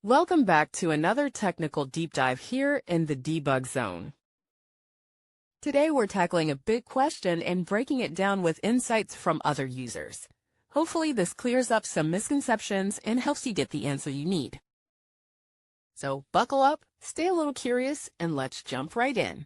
Welcome back to another technical deep dive here in the Debug Zone. Today we're tackling a big question and breaking it down with insights from other users. Hopefully this clears up some misconceptions and helps you get the answer you need. So buckle up, stay a little curious, and let's jump right in.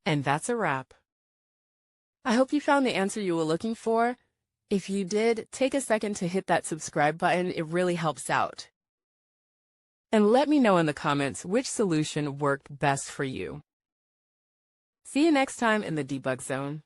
And that's a wrap. I hope you found the answer you were looking for. If you did, take a second to hit that subscribe button. It really helps out. And let me know in the comments which solution worked best for you. See you next time in the Debug Zone.